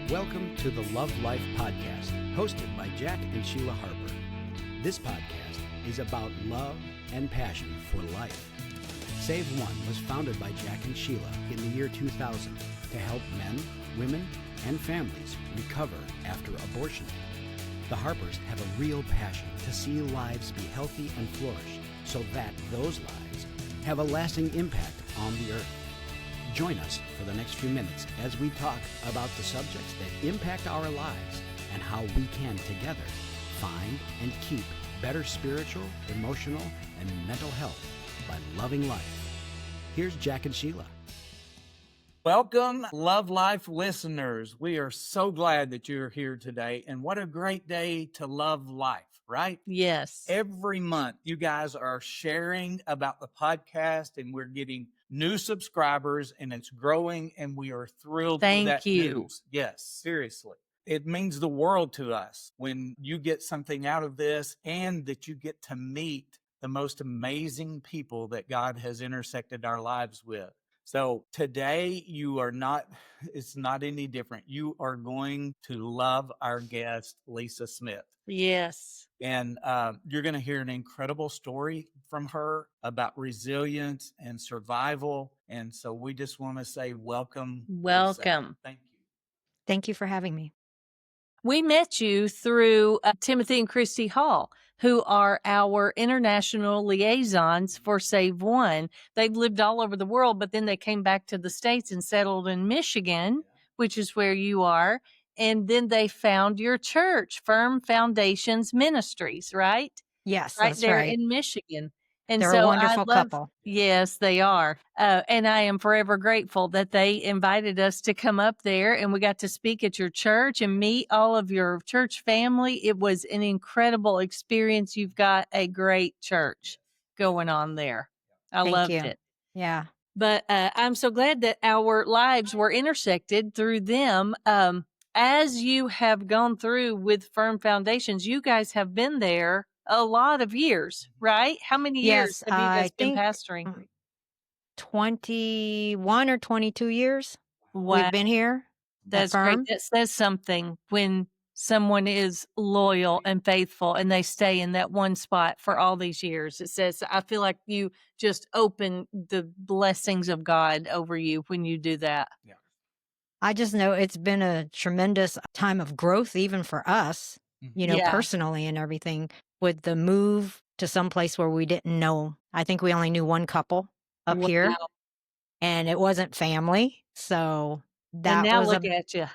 Welcome to the Love Life Podcast, hosted by Jack and Sheila Harper. This podcast is about love and passion for life. Save One was founded by Jack and Sheila in the year 2000 to help men, women, and families recover after abortion. The Harpers have a real passion to see lives be healthy and flourish so that those lives have a lasting impact on the earth. Join us for the next few minutes as we talk about the subjects that impact our lives and how we can together find and keep better spiritual, emotional, and mental health by loving life. Here's Jack and Sheila. Welcome, Love Life listeners. We are so glad that you're here today. And what a great day to love life, right? Yes. Every month, you guys are sharing about the podcast, and we're getting new subscribers, and it's growing, and we are thrilled with that Thank you. news. Yes, seriously. It means the world to us when you get something out of this and that you get to meet the most amazing people that God has intersected our lives with. So today it's not any different. You are going to love our guest, Lisa Smith. Yes. And you're going to hear an incredible story from her about resilience and survival. And so we just want to say welcome. Welcome. Lisa. Thank you. Thank you for having me. We met you through Timothy and Christy Hall, who are our international liaisons for Save One. They've lived all over the world, but then they came back to the States and settled in Michigan, which is where you are. And then they found your church, Firm Foundations Ministries, right? Yes, Right that's there right. in Michigan. And They're so a wonderful I love, couple. Yes, they are. And I am forever grateful that they invited us to come up there and we got to speak at your church and meet all of your church family. It was an incredible experience. You've got a great church going on there. I Thank loved you. it. Yeah. But I'm so glad that our lives were intersected through them. As you have gone through with Firm Foundations, you guys have been there a lot of years, right? How many years Yes, have you guys I been think pastoring? 21 or 22 years Wow, we've been here at that's great. Firm. That says something when someone is loyal and faithful and they stay in that one spot for all these years. It says, I feel like you just open the blessings of God over you when you do that. Yeah. I just know it's been a tremendous time of growth, even for us, Yeah. personally and everything, with the move to some place where we didn't know. I think we only knew one couple up here, Wow. and it wasn't family. So And that now was look at you.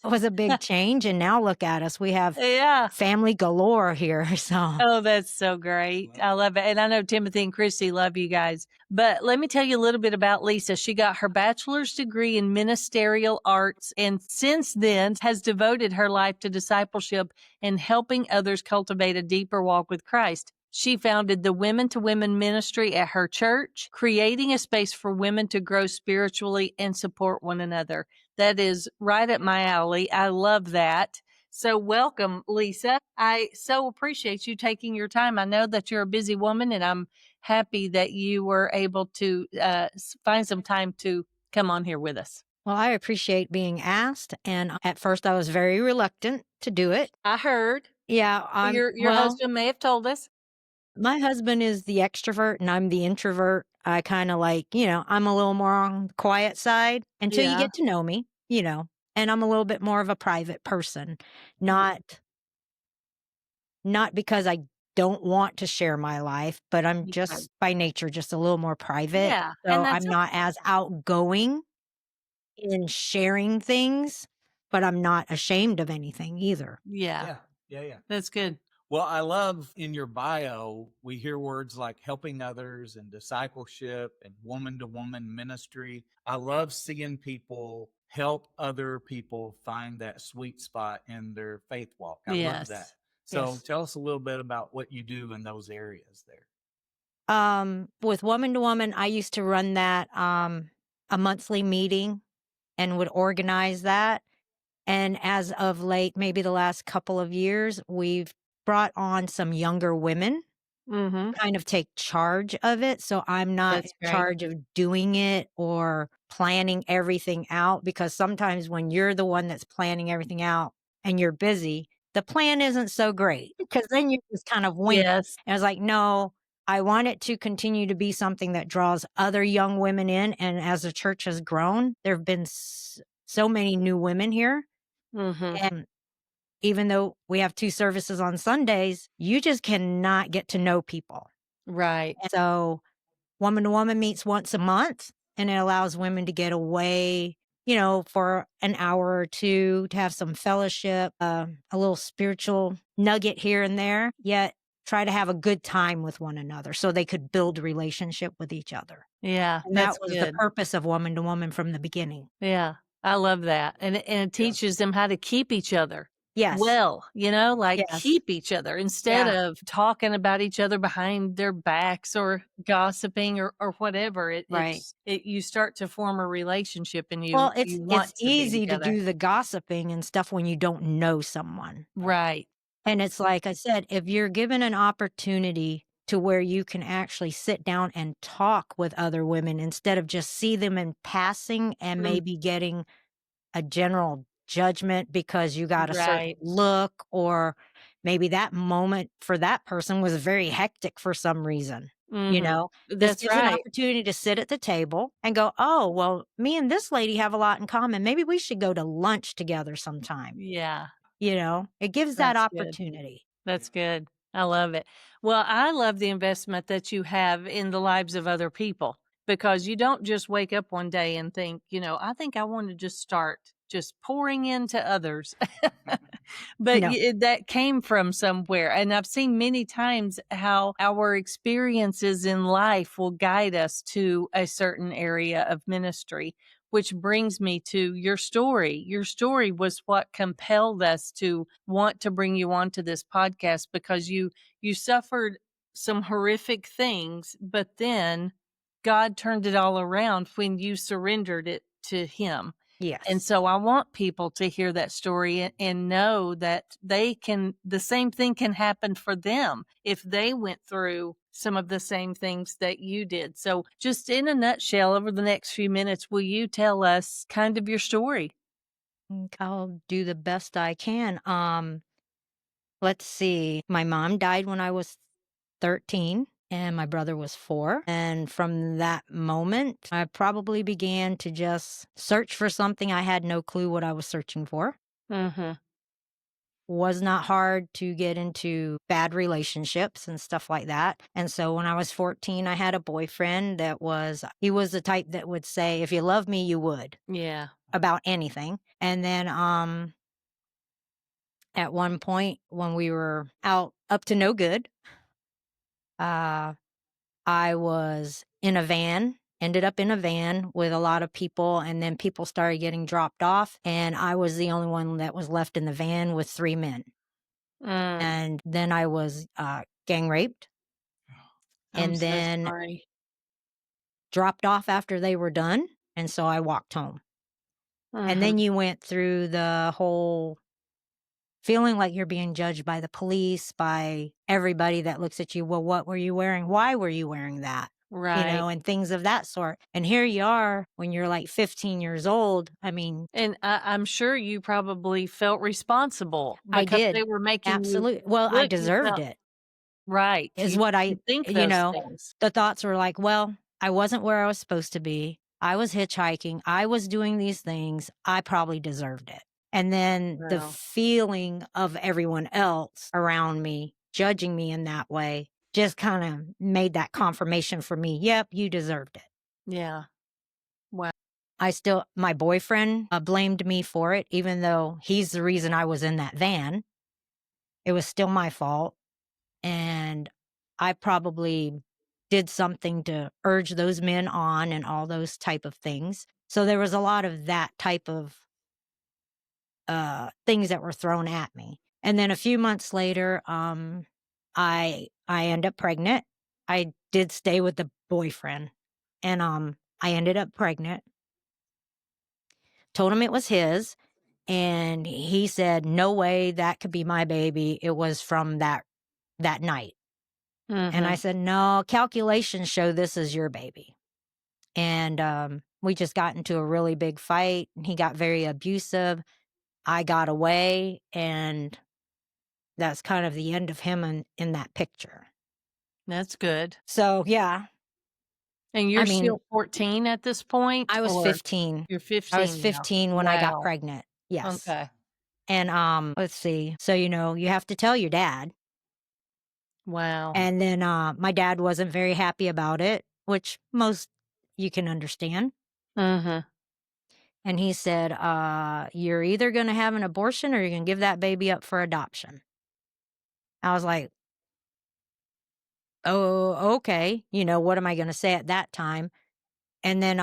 was a big change. And now look at us. We have Yeah. family galore here. So Oh, that's so great. I love it. And I know Timothy and Christy love you guys. But let me tell you a little bit about Lisa. She got her bachelor's degree in ministerial arts and since then has devoted her life to discipleship and helping others cultivate a deeper walk with Christ. She founded the Women to Women ministry at her church, creating a space for women to grow spiritually and support one another. That is right up my alley. I love that. So welcome, Lisa. I so appreciate you taking your time. I know that you're a busy woman, and I'm happy that you were able to find some time to come on here with us. well, I appreciate being asked. And at first I was very reluctant to do it. I heard Yeah. your husband may have told us. My husband is the extrovert and I'm the introvert. I kind of I'm a little more on the quiet side until you Yeah. get to know me, and I'm a little bit more of a private person, not because I don't want to share my life, but I'm just by nature just a little more private. Yeah, So and that's I'm not as outgoing in sharing things, but I'm not ashamed of anything either. Yeah, Yeah. that's good. Well, I love in your bio, we hear words like helping others and discipleship and woman to woman ministry. I love seeing people help other people find that sweet spot in their faith walk. I love that. So Yes. tell us a little bit about what you do in those areas there. With woman to woman, I used to run that a monthly meeting and would organize that. And as of late, maybe the last couple of years, we've brought on some younger women Mm-hmm. kind of take charge of it. So I'm not That's in great. charge of doing it or planning everything out, because sometimes when you're the one that's planning everything out and you're busy, the plan isn't so great because then you just kind of wing it. Yes. And I was like, no, I want it to continue to be something that draws other young women in. And as the church has grown, there have been so many new women here. Mm-hmm. And even though we have 2 services on Sundays, you just cannot get to know people. Right. And so Woman to Woman meets once a month, and it allows women to get away, for an hour or two to have some fellowship, a little spiritual nugget here and there, yet try to have a good time with one another so they could build a relationship with each other. Yeah, And that's that was the good. purpose of Woman to Woman from the beginning. Yeah, I love that. And it teaches them how to keep each other Yes. well, like Yes. keep each other instead Yeah. of talking about each other behind their backs or gossiping or whatever. Right. You start to form a relationship and Well, you it's want to be easy to together. do the gossiping and stuff when you don't know someone. Right. And it's like I said, if you're given an opportunity to where you can actually sit down and talk with other women instead of just see them in passing and Mm, maybe getting a general judgment because you got a certain right. look, or maybe that moment for that person was very hectic for some reason. Mhm. This That's gives an right. opportunity to sit at the table and go, oh, well, me and this lady have a lot in common. Maybe we should go to lunch together sometime. Yeah, It gives that that's good. opportunity. That's good. I love it. Well, I love the investment that you have in the lives of other people because you don't just wake up one day and think, I think I want to just start just pouring into others. But No. that came from somewhere. And I've seen many times how our experiences in life will guide us to a certain area of ministry, which brings me to your story. Your story was what compelled us to want to bring you onto this podcast because you suffered some horrific things, but then God turned it all around when you surrendered it to him. And Yes. so I want people to hear that story and know that the same thing can happen for them if they went through some of the same things that you did. So just in a nutshell, over the next few minutes, will you tell us kind of your story? I'll do the best I can. Let's see. My mom died when I was 13 and my brother was 4. And from that moment, I probably began to just search for something I had no clue what I was searching for. Mhm. Was not hard to get into bad relationships and stuff like that. And so when I was 14, I had a boyfriend he was the type that would say, if you love me, you would, Yeah. about anything. And then, at one point when we were out up to no good, uh, I was ended up in a van with a lot of people, and then people started getting dropped off, and I was the only one that was left in the van with 3 men. Mm, And then I was gang raped I'm and so then sorry. dropped off after they were done. And so I walked home. And Mhm. then you went through the whole feeling like you're being judged by the police, by everybody that looks at you. Well, what were you wearing? Why were you wearing that? Right. And things of that sort. And here you are when you're like 15 years old. I mean, And I'm sure you probably felt responsible I because did. they were making you Absolutely. Well, I look, you deserved felt it, right. is You what you think you those know, things. the thoughts were like, well, I wasn't where I was supposed to be. I was hitchhiking. I was doing these things. I probably deserved it. And then the Wow. feeling of everyone else around me judging me in that way just kind of made that confirmation for me. Yep, you deserved it. Yeah. Wow. My boyfriend blamed me for it, even though he's the reason I was in that van. It was still my fault. And I probably did something to urge those men on and all those type of things. So there was a lot of that type of things that were thrown at me. And then a few months later, I end up pregnant. I did stay with the boyfriend, and I ended up pregnant. Told him it was his, and he said, "No way, that could be my baby. It was from that night." And I Mhm. said, "No, calculations show this is your baby." And We just got into a really big fight and he got very abusive. I got away, and that's kind of the end of him in that picture. That's good. So, yeah. And you're I mean, still 14 at this point? I was Or 15. you're I was 15 now? 15 when I got Wow. pregnant. Yes. Okay. And let's see. So, you have to tell your dad. Wow. And then my dad wasn't very happy about it, which most you can understand. Mhm. And he said, you're either going to have an abortion or you're going to give that baby up for adoption. I was like, oh, okay. What am I going to say at that time? And then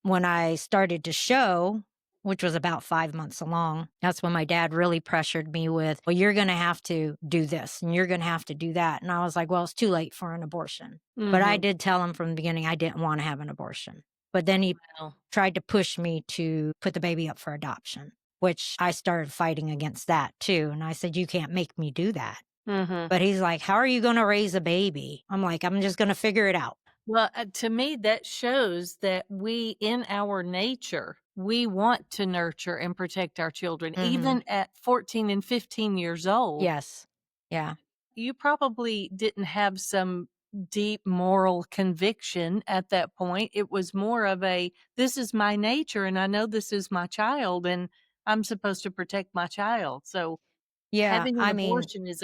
when I started to show, which was about 5 months along, that's when my dad really pressured me with, well, you're going to have to do this and you're going to have to do that. And I was like, well, it's too late for an abortion. But I Mhm. did tell him from the beginning I didn't want to have an abortion. But then he Wow. tried to push me to put the baby up for adoption, which I started fighting against that too. And I said, you can't make me do that. Mhm. But he's like, how are you going to raise a baby? I'm like, I'm just going to figure it out. Well, to me, that shows that we, in our nature, we want to nurture and protect our children, Mhm. even at 14 and 15 years old. Yes. Yeah. You probably didn't have some deep moral conviction at that point. It was more of a, this is my nature, and I know this is my child, and I'm supposed to protect my child. So Yeah. having an I mean, abortion is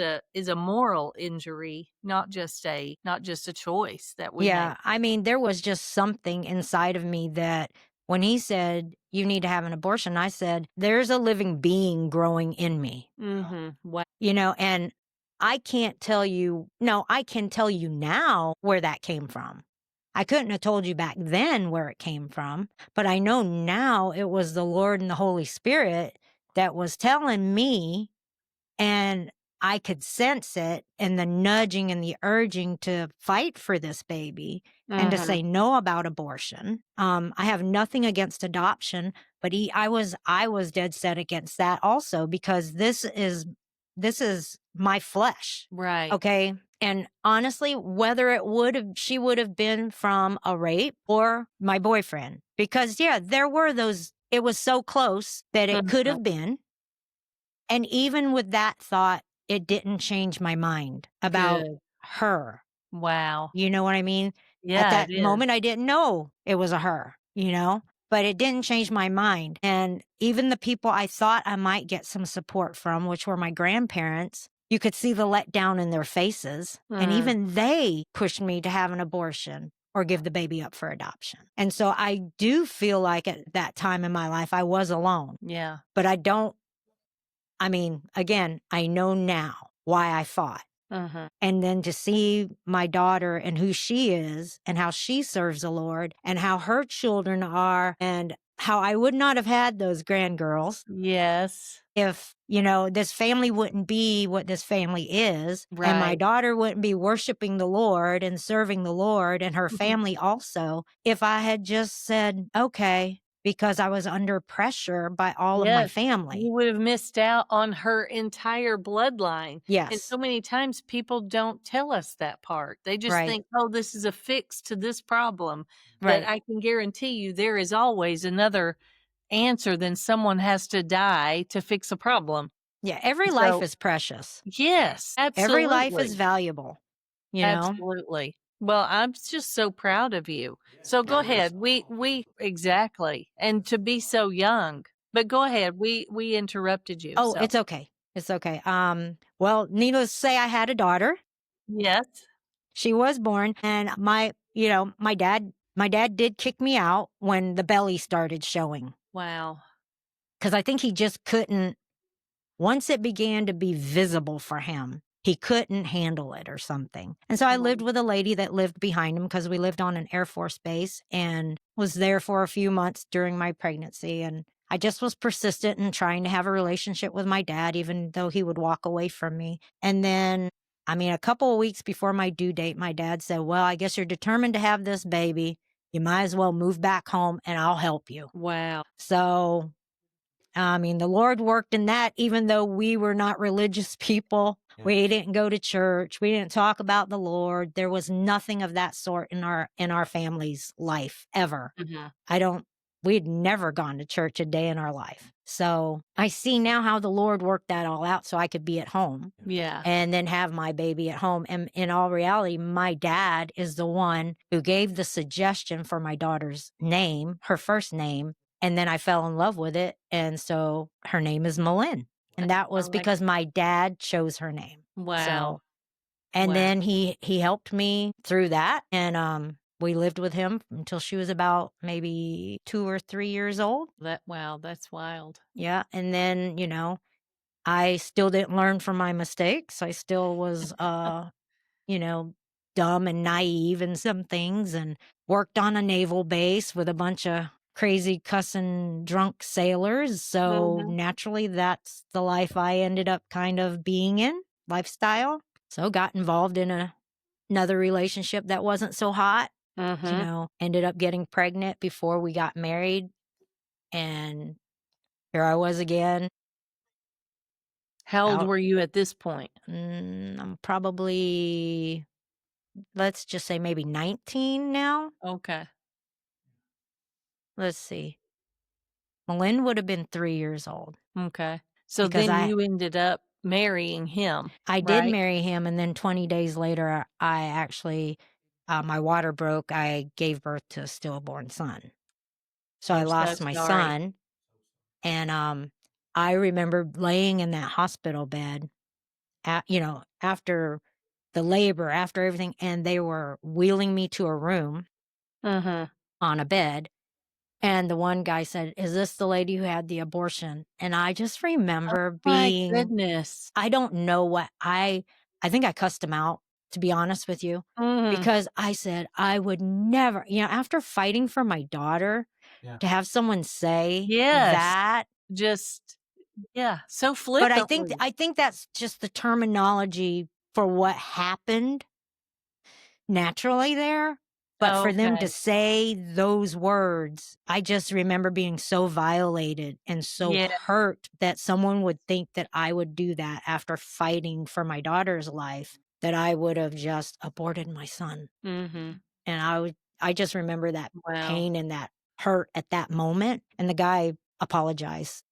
a moral injury, not just a choice that we make. yeah. I mean, there was just something inside of me that when he said, you need to have an abortion, I said, there's a living being growing in me. Mhm. Wow. And I can't tell you, no, I can tell you now where that came from. I couldn't have told you back then where it came from, but I know now it was the Lord and the Holy Spirit that was telling me, and I could sense it and the nudging and the urging to fight for this baby and to Mhm. say no about abortion. I have nothing against adoption, but I was dead set against that also, because this is my flesh. Right. Okay. And honestly, whether she would have been from a rape or my boyfriend, because yeah, there were those, it was so close that it could Mhm. have been. And even with that thought, it didn't change my mind about Good. her. Wow. You know what I mean? At Yeah, it that is. moment, I didn't know it was a her, but it didn't change my mind. And even the people I thought I might get some support from, which were my grandparents, you could see the letdown in their faces. And Mm. even they pushed me to have an abortion or give the baby up for adoption. And so I do feel like at that time in my life, I was alone, Yeah. but again, I know now why I fought. Mhm. And then to see my daughter and who she is and how she serves the Lord and how her children are and how I would not have had those grandgirls Yes. if, this family wouldn't be what this family is. And my Right. daughter wouldn't be worshiping the Lord and serving the Lord, and her Mhm. family also, if I had just said, okay, because I was under pressure by all of my Yes. family. You would have missed out on her entire bloodline. And Yes. so many times people don't tell us that part. They just Right. think, oh, this is a fix to this problem. But Right. I can guarantee you there is always another answer than someone has to die to fix a problem. Yeah. Every life So, is precious. yes, Every life is absolutely. valuable, you know? Absolutely. Well, I'm just so proud of you. So go ahead. We exactly. And to be so young. But go ahead. We interrupted you. Oh, So, it's okay. It's okay. Well, needless to say, I had a daughter. yes. She was born, and my dad did kick me out when the belly started showing, Wow. because I think he just couldn't. Once it began to be visible for him, he couldn't handle it or something. And so I lived with a lady that lived behind him, because we lived on an Air Force base, and was there for a few months during my pregnancy. And I just was persistent in trying to have a relationship with my dad, even though he would walk away from me. And then, a couple of weeks before my due date, my dad said, well, I guess you're determined to have this baby. You might as well move back home and I'll help you. Wow. So the Lord worked in that, even though we were not religious people. Yeah. We didn't go to church. We didn't talk about the Lord. There was nothing of that sort in our family's life ever. We'd never gone to church a day in our life. So I see now how the Lord worked that all out so I could be at home Yeah. and then have my baby at home. And in all reality, my dad is the one who gave the suggestion for my daughter's name, her first name. And then I fell in love with it. And so her name is Malin. And that was because my dad chose her name. Wow. So, and then he helped me through that. And we lived with him until she was about maybe 2 or 3 years old. Wow, that's wild. Yeah. And then, I still didn't learn from my mistakes. I still was, dumb and naive in some things, and worked on a naval base with a bunch of crazy cussing drunk sailors. So naturally, that's the life I ended up kind of being in, lifestyle. So got involved in another relationship that wasn't so hot. Ended up getting pregnant before we got married. And here I was again. How old were you at this point? I'm probably, let's just say maybe 19 now. Okay. Let's see. Malin would have been 3 years old. Okay. So Because then you ended up marrying him. I did right? marry him, and then 20 days later, I actually, my water broke. I gave birth to a stillborn son. So I I'm so lost my sorry. son. And I remember laying in that hospital bed, after the labor, after everything, and they were wheeling me to a room on a bed. And the one guy said, "Is this the lady who had the abortion?" And I just remember My being, goodness. I don't know what I think I cussed him out, to be honest with you, because I said I would never, after fighting for my daughter, to have someone say Yes. that. Just, so But flippantly. I think that's just the terminology for what happened naturally there. But for them to Okay. say those words, I just remember being so violated and so Yeah. hurt that someone would think that I would do that after fighting for my daughter's life, that I would have just aborted my son. And I just remember that Wow. pain and that hurt at that moment. And the guy apologized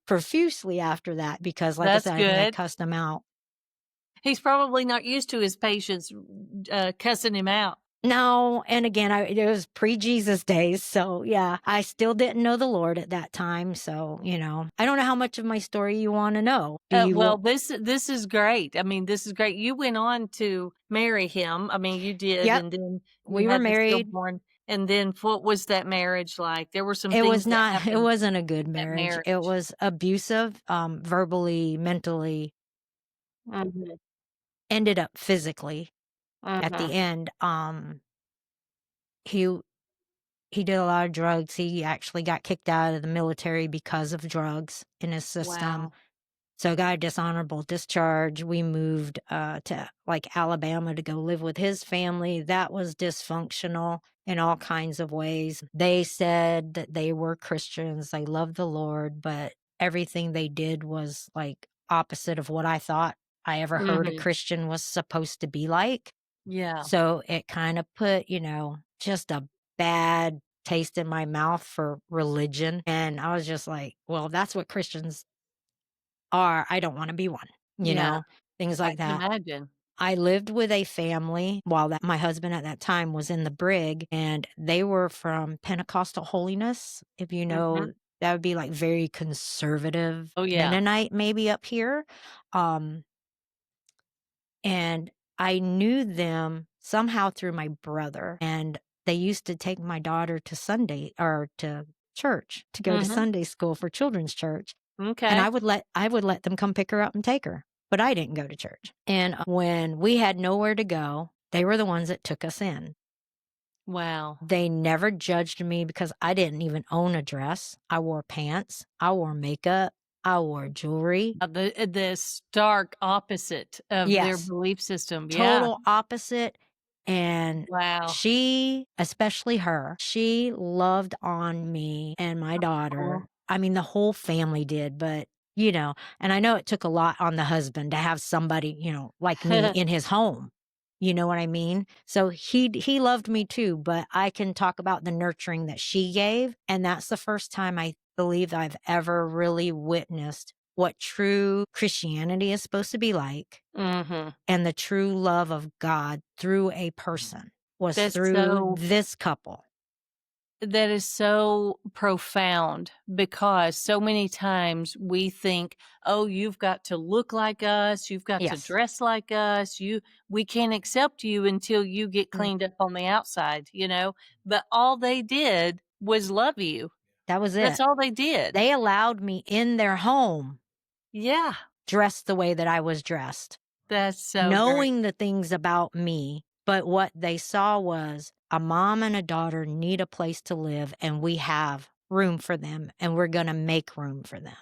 profusely after that, because, like I That's said, I think I good. cussed him out. He's probably not used to his patients cussing him out. No, and again, it was pre-Jesus days, so yeah, I still didn't know the Lord at that time, so, I don't know how much of my story you wanna know. Do you Well, want this is great. I mean, this is great. You went on to marry him. I mean, you did, Yep, and then we you were had the married. stillborn. And then what was that marriage like? There were some It was things that not it happened wasn't a good in that marriage. It marriage. was abusive, verbally, mentally, Mhm. ended up physically at the Mhm. end. He he did a lot of drugs. He actually got kicked out of the military because of drugs in his system. Wow. So I got a dishonorable discharge. We moved to like Alabama to go live with his family. That was dysfunctional in all kinds of ways. They said that they were Christians, they loved the Lord, but everything they did was like opposite of what I thought I ever heard a Christian was supposed to be like. Yeah. So it kind of put, just a bad taste in my mouth for religion. And I was just like, well, if that's what Christians are, I don't want to be one, Yeah. things I like can that. imagine. I lived with a family while my husband at that time was in the brig, and they were from Pentecostal holiness. If you know, that would be like very conservative Oh, yeah. Mennonite, maybe up here. Um, and I knew them somehow through my brother, and they used to take my daughter to Sunday or to church, to go to Sunday school for children's church. And Okay. I would let them come pick her up and take her, but I didn't go to church. And when we had nowhere to go, they were the ones that took us in. Wow. They never judged me because I didn't even own a dress. I wore pants. I wore makeup. I wore jewelry. The stark opposite of their Yes, belief system. Yeah. total opposite. And Wow. she, especially her, she loved on me and my daughter. I mean, the whole family did, but and I know it took a lot on the husband to have somebody, like me in his home. You know what I mean? So he loved me too, but I can talk about the nurturing that she gave. And that's the first time I believe I've ever really witnessed what true Christianity is supposed to be like. Mm-hmm. And the true love of God through a person was That's through so this couple. That is so profound, because so many times we think, oh, you've got to look like us, you've got to Yes. dress like us, we can't accept you until you get Mm. cleaned up on the outside, But all they did was love you. That was That's it. all they did. They allowed me in their home Yeah, dressed the way that I was dressed, that's so great. knowing the things about me. But what they saw was a mom and a daughter need a place to live, and we have room for them, and we're going to make room for them.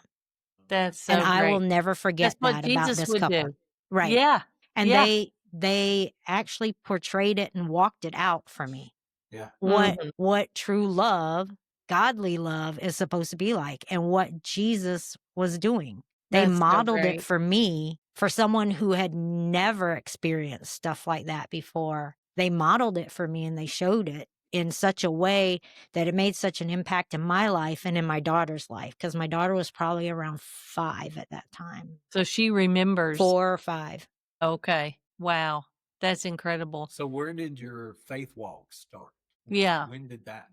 That's so And I will great. never forget That's what that about Jesus this would couple. do. Right. Yeah, And yeah. they actually portrayed it and walked it out for me. Yeah. Mhm. What true love, godly love is supposed to be like, and what Jesus was doing. They That's so modeled it great. for me, for someone who had never experienced stuff like that before. They modeled it for me, and they showed it in such a way that it made such an impact in my life and in my daughter's life, because my daughter was probably around 5 at that time. So she remembers. 4 or 5. Okay. Wow. That's incredible. So where did your faith walk start? Yeah. When did that?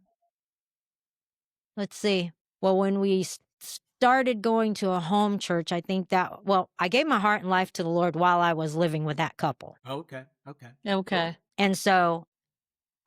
Let's see. Well, when we started going to a home church, I think I gave my heart and life to the Lord while I was living with that couple. Okay. Okay. Okay. And so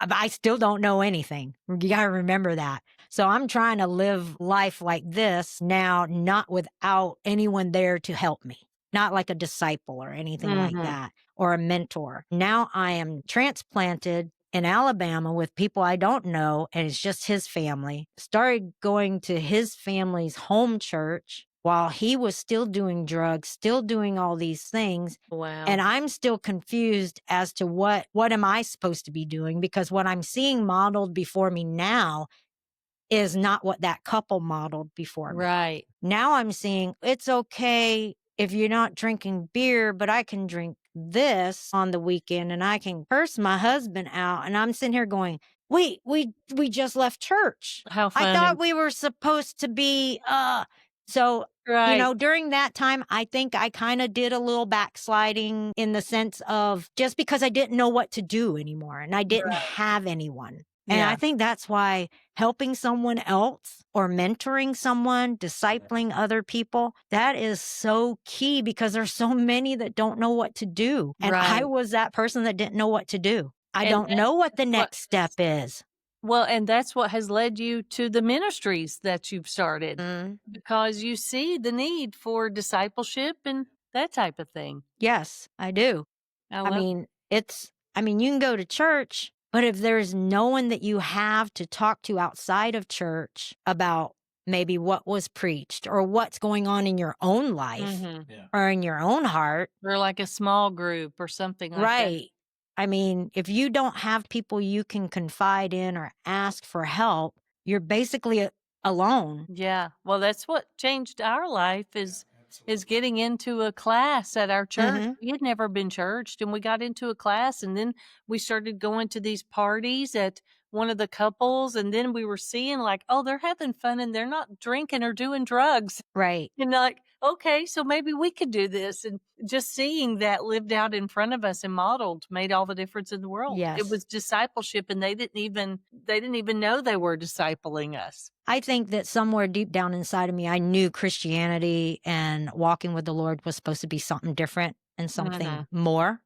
I still don't know anything. You got to remember that. So I'm trying to live life like this now, not without anyone there to help me, not like a disciple or anything like Mhm. that, or a mentor. Now I am transplanted in Alabama with people I don't know, and it's just his family. Started going to his family's home church while he was still doing drugs, still doing all these things. Wow. And I'm still confused as to what am I supposed to be doing, because what I'm seeing modeled before me now is not what that couple modeled before me. Right. Now I'm seeing it's okay if you're not drinking beer, but I can drink this on the weekend and I can curse my husband out. And I'm sitting here going, wait, we just left church. How I funny. thought we were supposed to be so Right. during that time, I think I kind of did a little backsliding in the sense of just because I didn't know what to do anymore and I didn't have anyone. And Yeah. I think that's why helping someone else or mentoring someone, discipling other people, that is so key, because there's so many that don't know what to do. And I Right. was that person that didn't know what to do. I And don't that's know what the what- next step is. Well, and that's what has led you to the ministries that you've started, because you see the need for discipleship and that type of thing. Yes, I do. I mean, you can go to church, but if there's no one that you have to talk to outside of church about maybe what was preached or what's going on in your own life Mhm. or in your own heart, Or like a small group or something like that. right? I mean, if you don't have people you can confide in or ask for help, you're basically alone. Yeah. Well, that's what changed our life is getting into a class at our church. Mhm. We had never been churched, and we got into a class, and then we started going to these parties at one of the couples, and then we were seeing like, oh, they're having fun and they're not drinking or doing drugs. Right. And like, okay, so maybe we could do this. And just seeing that lived out in front of us and modeled made all the difference in the world. Yes. It was discipleship, and they didn't even know they were discipling us. I think that somewhere deep down inside of me, I knew Christianity and walking with the Lord was supposed to be something different and something more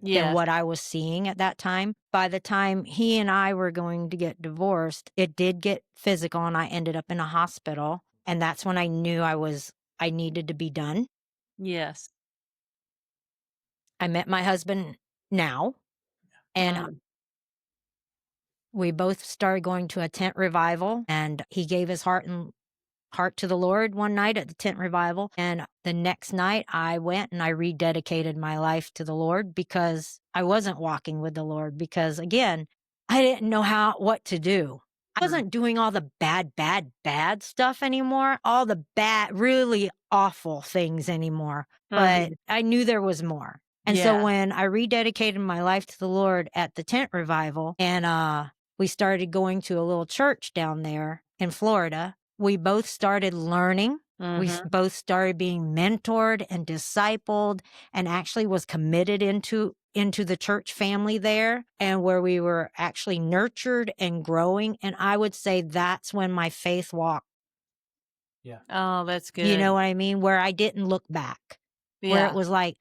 than Yes. what I was seeing at that time. By the time he and I were going to get divorced, it did get physical and I ended up in a hospital. And that's when I knew I needed to be done. Yes. I met my husband now, and we both started going to a tent revival, and he gave his heart to the Lord one night at the tent revival. And the next night I went and I rededicated my life to the Lord, because I wasn't walking with the Lord, because again, I didn't know what to do. I wasn't doing all the bad stuff anymore, all the bad, really awful things anymore. But I knew there was more. And so Yeah. when I rededicated my life to the Lord at the tent revival, and we started going to a little church down there in Florida, we both started learning. We both started being mentored and discipled, and actually was committed into the church family there, and where we were actually nurtured and growing. And I would say that's when my faith walk, Yeah. Oh, that's good. you know what I mean? Where I didn't look back, where it was like,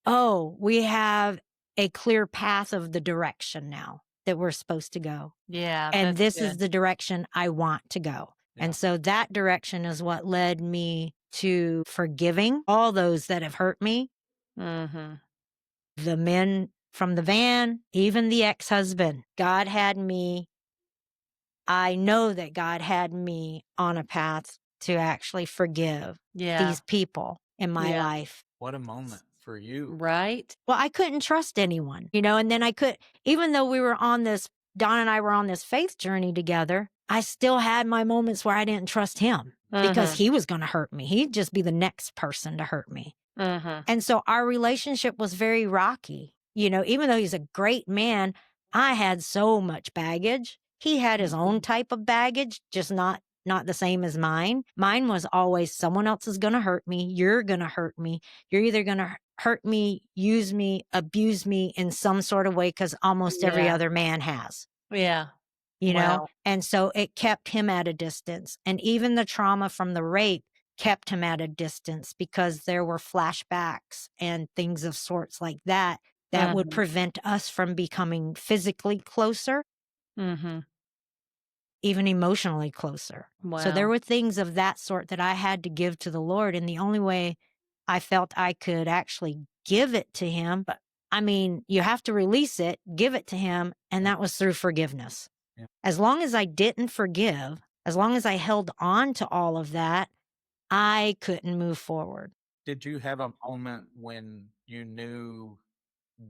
oh, we have a clear path of the direction now that we're supposed to go. Yeah. And That's this is good. the direction I want to go. Yeah. And so that direction is what led me to forgiving all those that have hurt me, Mm-hmm. the men from the van, even the ex-husband. God had me, I know that God had me on a path to actually forgive Yeah. these people in my Yeah. life. What a moment for you. Right. Well, I couldn't trust anyone, and then even though Don and I were on this faith journey together, I still had my moments where I didn't trust him because he was going to hurt me. He'd just be the next person to hurt me. And so our relationship was very rocky. Even though he's a great man, I had so much baggage. He had his own type of baggage, just not the same as mine. Mine was always someone else is going to hurt me. You're going to hurt me. You're either going to hurt me, use me, abuse me in some sort of way, because almost every Yeah. other man has. Yeah. you know? Wow. And so it kept him at a distance. And even the trauma from the rape kept him at a distance, because there were flashbacks and things of sorts like that that would prevent us from becoming physically closer, Mm-hmm. even emotionally closer. So there Wow. were things of that sort that I had to give to the Lord. And the only way I felt I could actually give it to him, but I mean, you have to release it, give it to him. And that was through forgiveness. Yeah. As long as I didn't forgive, as long as I held on to all of that, I couldn't move forward. Did you have a moment when you knew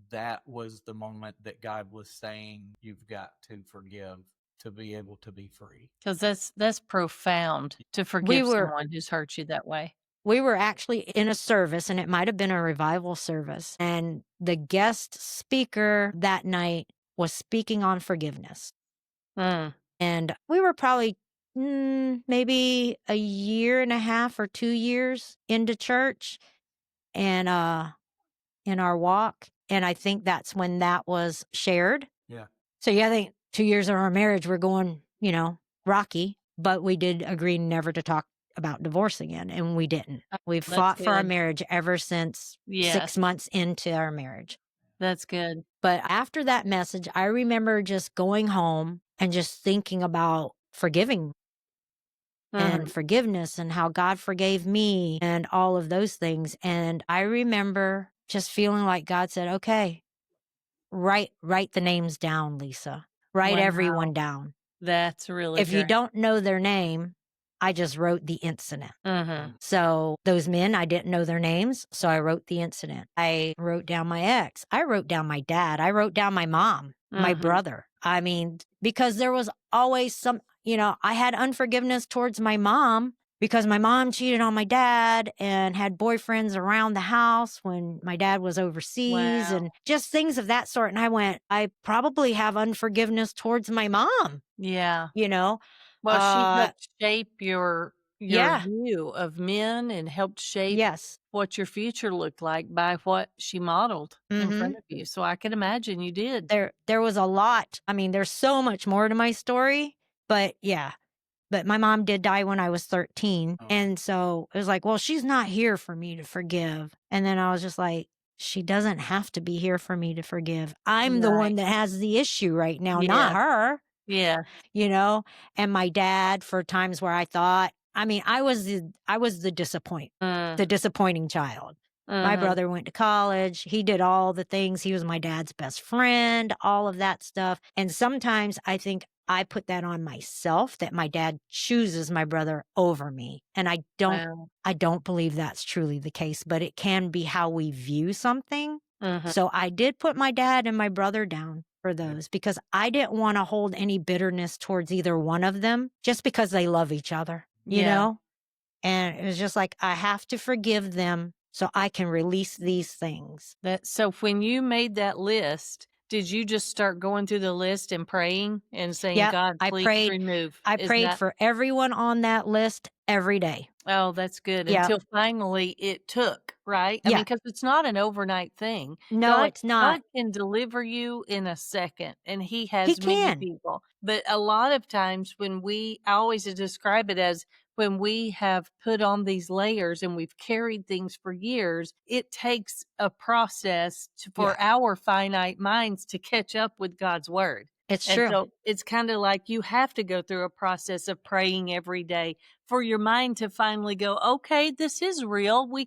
that was the moment that God was saying you've got to forgive to be able to be free? Because that's profound to We forgive were someone who's hurt you that way. we were actually in a service, and it might have been a revival service, and the guest speaker that night was speaking on forgiveness. Mm. And we were probably maybe a year and a half or 2 years into church, and in our walk, and I think that's when that was shared. Yeah. So yeah, I think 2 years of our marriage were going, rocky, but we did agree never to talk about divorce again, and we didn't. We've That's fought for our good. marriage ever since 6 Yes. months into our marriage. That's good. But after that message, I remember just going home and just thinking about forgiving and forgiveness and how God forgave me and all of those things. And I remember just feeling like God said, okay, write the names down, Lisa. Write Wow. everyone down. That's really If you good. don't know their name, I just wrote the incident. So those men, I didn't know their names, so I wrote the incident. I wrote down my ex. I wrote down my dad. I wrote down my mom, my brother. I mean, because there was always some, I had unforgiveness towards my mom because my mom cheated on my dad and had boyfriends around the house when my dad was overseas and just things of that sort. And I went, I probably have unforgiveness towards my mom, Yeah. you know? Well, she Uh, helped shape your yeah, view of men and helped shape yes. what your future looked like by what she modeled in Mm-hmm. front of you. So I can imagine you did. There was a lot. I mean, there's so much more to my story, but yeah. But my mom did die when I was 13. Oh. And so it was like, well, she's not here for me to forgive. And then I was just like, she doesn't have to be here for me to forgive. I'm the one Right. that has the issue right now, Yeah. not her, Yeah. And my dad, for times where I thought, I mean, I was the disappointing child. My brother went to college. He did all the things. He was my dad's best friend, all of that stuff. And sometimes I think I put that on myself, that my dad chooses my brother over me. And I don't Wow. believe that's truly the case, but it can be how we view something. Mhm. So I did put my dad and my brother down for those because I didn't want to hold any bitterness towards either one of them just because they love each other, you Yeah. know? And it was just like, I have to forgive them so I can release these things. So when you made that list, did you just start going through the list and praying and saying, Yep. God, I please prayed. remove? I Is prayed that for everyone on that list every day. Oh, that's good. Yep. Until finally it took, right? I mean, Yeah. because it's not an overnight thing. No, God it's not. God can deliver you in a second, and He He has many can. people. But a lot of times I always describe it as when we have put on these layers and we've carried things for years, it takes a process for Yeah. our finite minds to catch up with God's word. It's And true. so it's kind of like you have to go through a process of praying every day for your mind to finally go, okay, this is real. We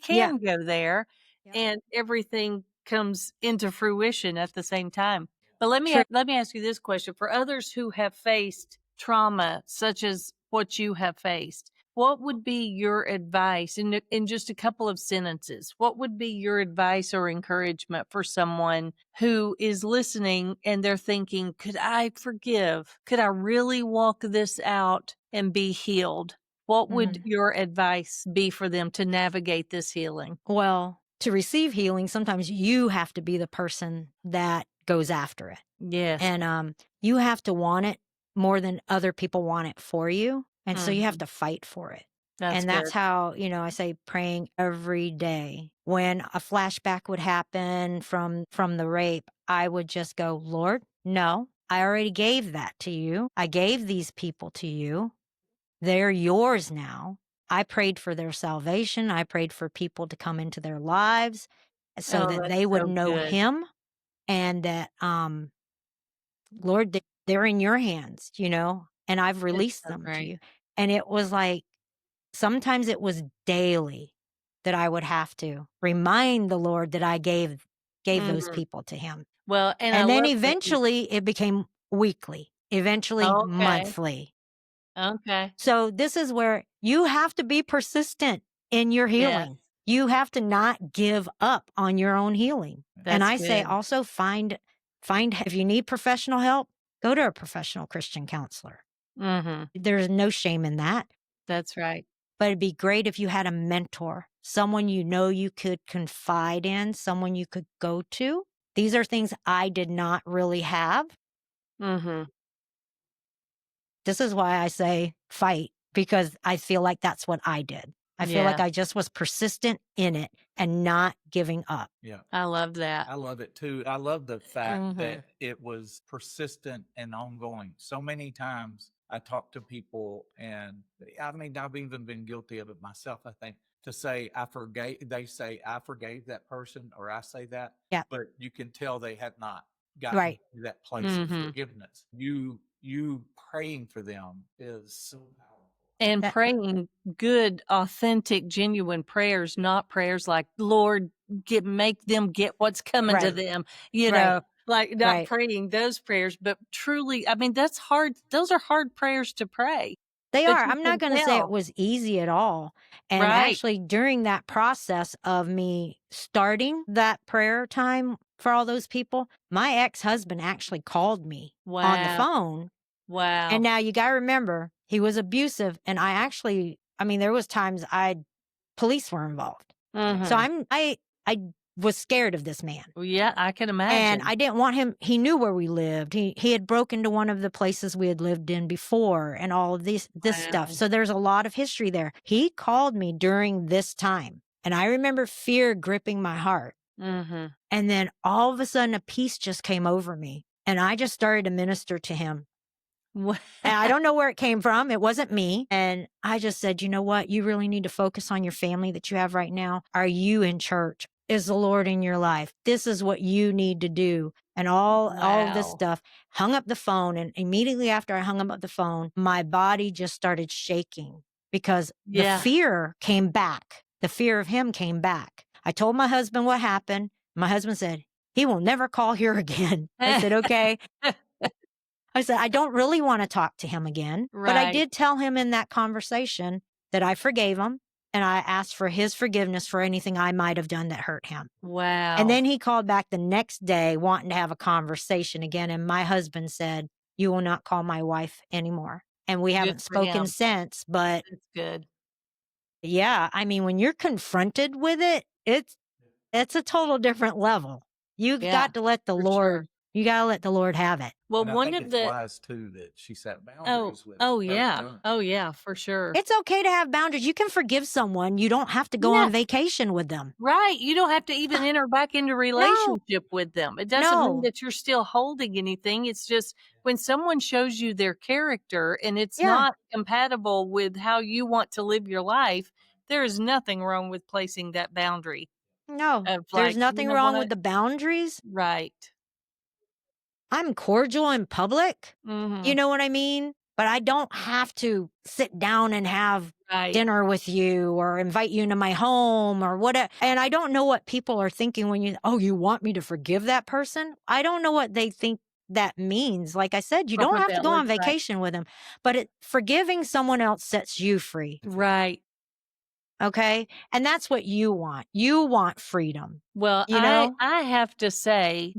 Yeah. can go there, Yep. and everything comes into fruition at the same time. But True. let me ask you this question: for others who have faced trauma such as what you have faced, what would be your advice in just a couple of sentences? What would be your advice or encouragement for someone who is listening and they're thinking, could I forgive? Could I really walk this out and be healed? What would Mhm. your advice be for them to navigate this healing? Well, to receive healing, sometimes you have to be the person that goes after it. Yes. And you have to want it more than other people want it for you. And so you have Mhm. to fight for it. That's And that's good. how, I say praying every day. When a flashback would happen from the rape, I would just go, Lord, no, I already gave that to you. I gave these people to you. They're yours now. I prayed for their salvation. I prayed for people to come into their lives so Oh, that that's they would so know good. him and that Lord, they're in your hands, and I've It's released so them to great. you. And it was like, sometimes it was daily that I would have to remind the Lord that I gave those Mhm. people to him. Well, and I And then love that you eventually it became weekly, eventually Okay. monthly. Okay. So this is where you have to be persistent in your Yes. healing. You have to not give up on your own healing. And That's I say good. also find if you need professional help, go to a professional Christian counselor. Mhm. There's no shame in that. That's right. But it'd be great if you had a mentor, someone you could confide in, someone you could go to. These are things I did not really have. Mhm. This is why I say fight, because I feel like that's what I did. I feel like Yeah. I just was persistent in it and not giving up. Yeah. I love that. I love it too. I love the fact Mhm. that it was persistent and ongoing. So many times I talk to people, and I mean, I've even been guilty of it myself, I think, to say, they say, I forgave that person, or I say that, Yeah. but you can tell they had not gotten Right. to that place of Mhm. forgiveness. You praying for them is so powerful. And That praying good, authentic, genuine prayers, not prayers like, Lord, make them get what's coming to right. them, Right. like not Right. praying those prayers, but truly, I mean, that's hard. Those are hard prayers to pray, They but are. you I'm not can going to say it tell. was easy at all. And Right. actually, during that process of me starting that prayer time for all those people, my ex-husband actually called me on the Wow. phone. And Wow. now you got to remember, he was abusive. And there was times police were involved. So Mhm. I was scared of this man. Well, yeah, I can And imagine. I didn't want him. He knew where we lived. He had broken to one of the places we had lived in before and all of this stuff. Wow. So there's a lot of history there. He called me during this time. And I remember fear gripping my heart. Mhm. And then all of a sudden a peace just came over me. And I just started to minister to him. And I don't know where it came from. It wasn't me. And I just said, you know what? You really need to focus on your family that you have right now. Are you in church? Is the Lord in your life? This is what you need to do. And all of this Wow. stuff. Hung up the phone. And immediately after I hung up the phone, my body just started shaking because the Yeah. fear came back. The fear of him came back. I told my husband what happened. My husband said, he will never call here again. I said, okay. I said, I don't really want to talk to him again. But I Right. did tell him in that conversation that I forgave him and I asked for his forgiveness for anything I might have done that hurt him. Wow. And then he called back the next day wanting to have a conversation again. And my husband said, "You will not call my wife anymore." And we haven't Good for him. spoken since. But That's good. yeah, I mean, when you're confronted with it, it's a total different level. You've Yeah, got to let the for Lord, sure. you got to let the Lord have it. Well, And I one think of it's the wise too that she set oh boundaries with it. oh Well yeah done. oh yeah for sure. It's okay to have boundaries. You can forgive someone. You don't have to go Yeah, on vacation with them. right. You don't have to even enter back into No, relationship with them. It doesn't mean no. that you're still holding anything. It's just when someone shows you their character and it's Yeah, not compatible with how you want to live your life, there is nothing wrong with placing that boundary no. of There's like, you nothing know wrong what? with the boundaries. Right. I'm cordial in public. You Mm-hmm. know what I mean? But I don't have to sit down and have Right. dinner with you or invite you into my home or whatever. And I don't know what people are thinking when you want me to forgive that person? I don't know what they think that means. Like I said, you Or don't what have to that go on looks like. vacation with them, but forgiving someone else sets you free. That's right. Right. Okay. And that's what you want. You want freedom, Well, you know? I have to say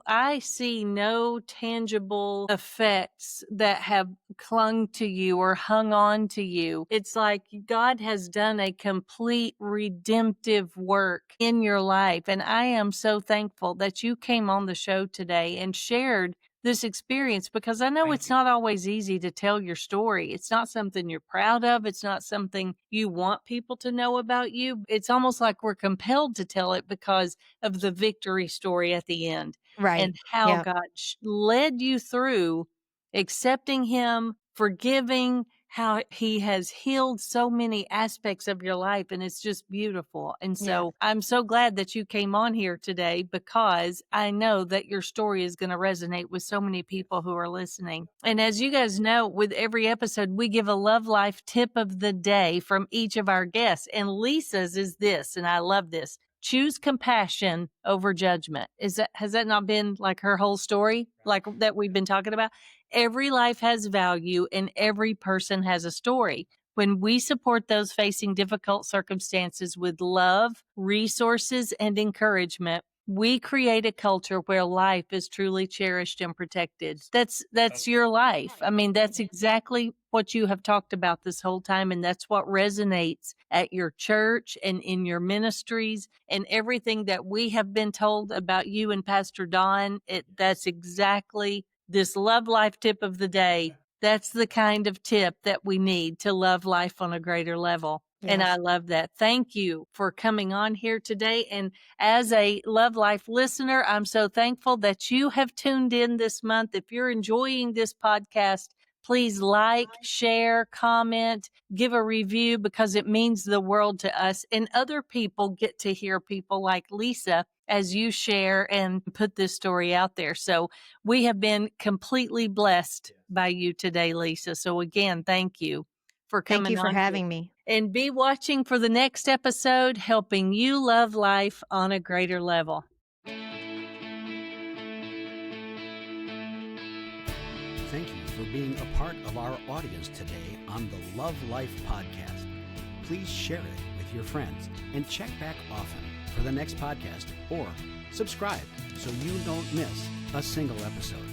I see no tangible effects that have clung to you or hung on to you. It's like God has done a complete redemptive work in your life. And I am so thankful that you came on the show today and shared this experience because I know Thank it's you. not always easy to tell your story. It's not something you're proud of. It's not something you want people to know about you. It's almost like we're compelled to tell it because of the victory story at the end Right. and how Yeah. God led you through accepting Him, forgiving, how He has healed so many aspects of your life. And it's just beautiful. And Yeah. so I'm so glad that you came on here today because I know that your story is going to resonate with so many people who are listening. And as you guys know, with every episode, we give a love life tip of the day from each of our guests. And Lisa's is this, and I love this. Choose compassion over judgment. Has that not been like her whole story, like that we've been talking about? Every life has value and every person has a story. When we support those facing difficult circumstances with love, resources, and encouragement, we create a culture where life is truly cherished and protected. That's your life. I mean, that's exactly what you have talked about this whole time. And that's what resonates at your church and in your ministries and everything that we have been told about you and Pastor Don. That's exactly this love life tip of the day. That's the kind of tip that we need to love life on a greater level. And I Yes. love that. Thank you for coming on here today. And as a Love Life listener, I'm so thankful that you have tuned in this month. If you're enjoying this podcast, please like, share, comment, give a review because it means the world to us. And other people get to hear people like Lisa as you share and put this story out there. So we have been completely blessed by you today, Lisa. So again, thank you for Thank coming you for on here. having me. And be watching for the next episode, helping you love life on a greater level. Thank you for being a part of our audience today on the Love Life podcast. Please share it with your friends and check back often for the next podcast or subscribe so you don't miss a single episode.